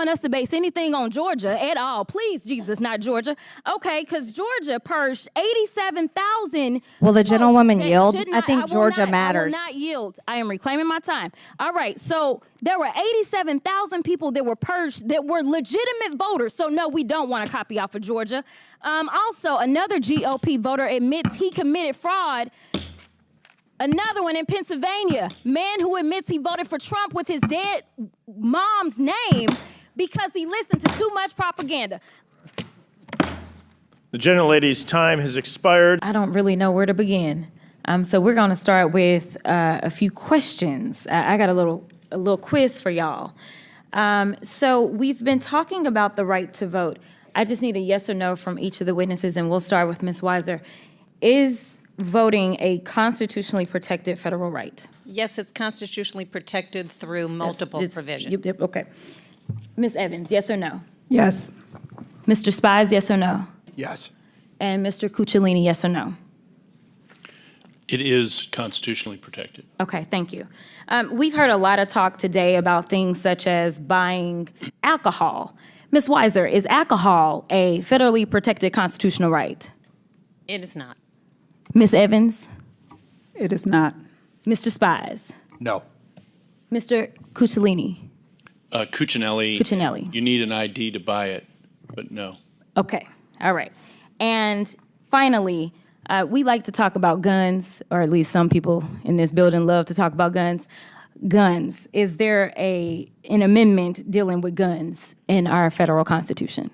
want us to base anything on Georgia at all. Please, Jesus, not Georgia. Okay, because Georgia purged 87,000. Will the gentlewoman that yield? should I not- think will Georgia not- matters. I will not yield. I am reclaiming my time. All right, so there were 87,000 people that were purged that were legitimate voters. So no, we don't want to copy off of Georgia. Also, another GOP voter admits he committed fraud. Another one in Pennsylvania, man who admits he voted for Trump with his dead mom's name because he listened to too much propaganda. The gentlelady's time has expired. I don't really know where to begin. So we're going to start with a few questions. I got a little quiz for y'all. So we've been talking about the right to vote. I just need a yes or no from each of the witnesses, and we'll start with Ms. Weiser. Is voting a constitutionally protected federal right? Yes, it's constitutionally protected through multiple provisions. Yep, okay. Ms. Evans, yes or no? Yes. Mr. Spies, yes or no? Yes. And Mr. Cucciolini, yes or no? It is constitutionally protected. Okay, thank you. We've heard a lot of talk today about things such as buying alcohol. Ms. Weiser, is alcohol a federally protected constitutional right? It is not. Ms. Evans? It is not. Mr. Spies? No. Mr. Cucciolini? Cuccinelli. You need an ID to buy it, but no. Okay, all right. And finally, we like to talk about guns, or at least some people in this building love to talk about guns. Guns, is there an amendment dealing with guns in our federal Constitution?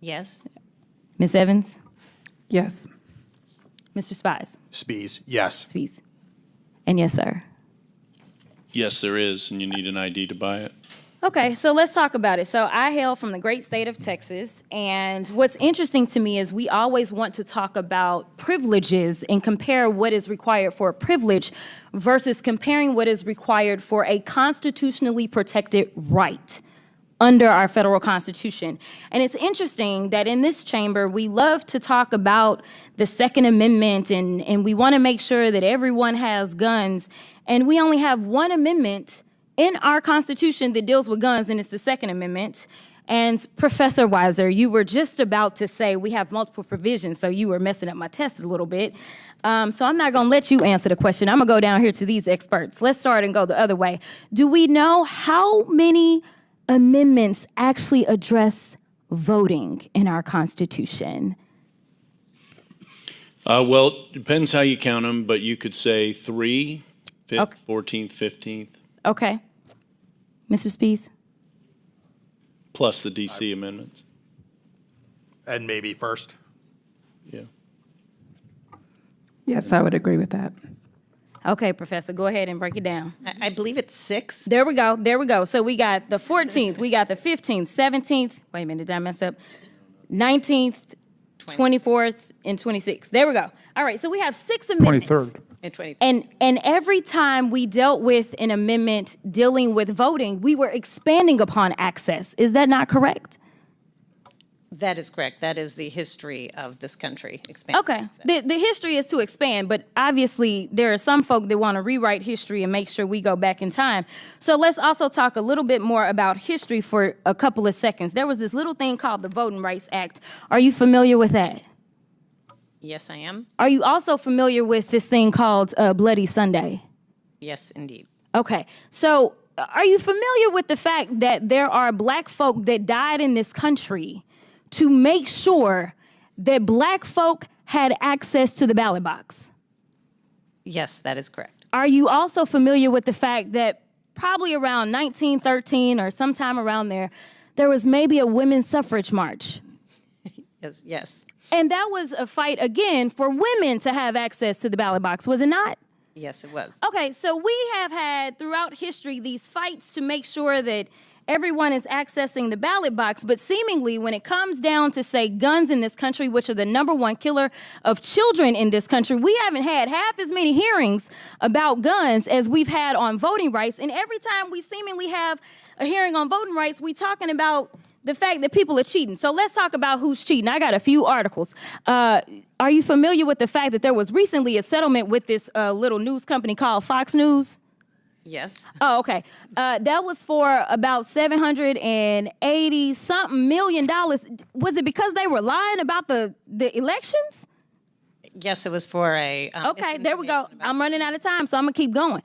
Yes. Ms. Evans? Yes. Mr. Spies? Spies, yes. Spies. And yes, sir. Yes, there is, and you need an ID to buy it. Okay, so let's talk about it. So I hail from the great state of Texas, and what's interesting to me is we always want to talk about privileges and compare what is required for a privilege versus comparing what is required for a constitutionally protected right under our federal Constitution. And it's interesting that in this chamber, we love to talk about the Second Amendment, and we want to make sure that everyone has guns, and we only have one amendment in our Constitution that deals with guns, and it's the Second Amendment. And Professor Weiser, you were just about to say we have multiple provisions, so you were messing up my test a little bit. So I'm not gonna let you answer the question. I'm gonna go down here to these experts. Let's start and go the other way. Do we know how many amendments actually address voting in our Constitution? Well, it depends how you count them, but you could say 3, 5th, Okay. 14th, 15th, Okay. Mr. Spees? plus the DC amendments. And maybe first. Yeah. Yes, I would agree with that. Okay, Professor, go ahead and break it down. I believe it's 6. There we go. There we go. So we got the 14th, we got the 15th, 17th. Wait a minute, did I mess up? 19th, 24th, and 26th. There we go. All right, so we have 6 amendments. 23rd. And 20. And every time we dealt with an amendment dealing with voting, we were expanding upon access. Is that not correct? That is correct. That is the history of this country. Expanding Okay. access. The history is to expand, but obviously there are some folk that want to rewrite history and make sure we go back in time. So let's also talk a little bit more about history for a couple of seconds. There was this little thing called the Voting Rights Act. Are you familiar with that? Yes, I am. Are you also familiar with this thing called Bloody Sunday? Yes, indeed. Okay, so are you familiar with the fact that there are black folk that died in this country to make sure that black folk had access to the ballot box? Yes, that is correct. Are you also familiar with the fact that probably around 1913 or sometime around there was maybe a women's suffrage march? Yes, yes. And that was a fight, again, for women to have access to the ballot box, was it not? Yes, it was. Okay, so we have had throughout history these fights to make sure that everyone is accessing the ballot box, but seemingly when it comes down to, say, guns in this country, which are the #1 killer of children in this country, we haven't had half as many hearings about guns as we've had on voting rights. And every time we seemingly have a hearing on voting rights, we talking about the fact that people are cheating. So let's talk about who's cheating. I got a few articles. Are you familiar with the fact that there was recently a settlement with this little news company called Fox News? Yes. Oh, okay. That was for about $780 something million. Was it because they were lying about the elections? Yes, it was for a. Okay, there we go. I'm running out of time, so I'm gonna keep going.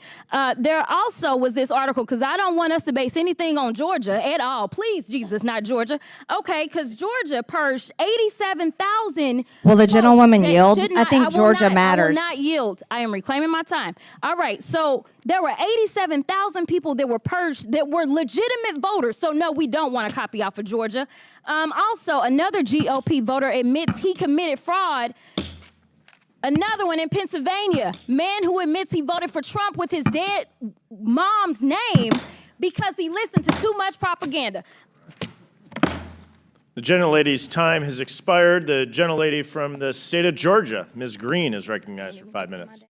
There also was this article, because I don't want us to base anything on Georgia at all. Please, Jesus, not Georgia. Okay, because Georgia purged 87,000. Will the gentlewoman that yield? should I not- think will Georgia not- matters. I will not yield. I am reclaiming my time. All right, so there were 87,000 people that were purged that were legitimate voters. So no, we don't want to copy off of Georgia. Also, another GOP voter admits he committed fraud. Another one in Pennsylvania, man who admits he voted for Trump with his dead mom's name because he listened to too much propaganda. The gentlelady's time has expired. The gentlelady from the state of Georgia, Ms. Greene, is recognized for 5 minutes.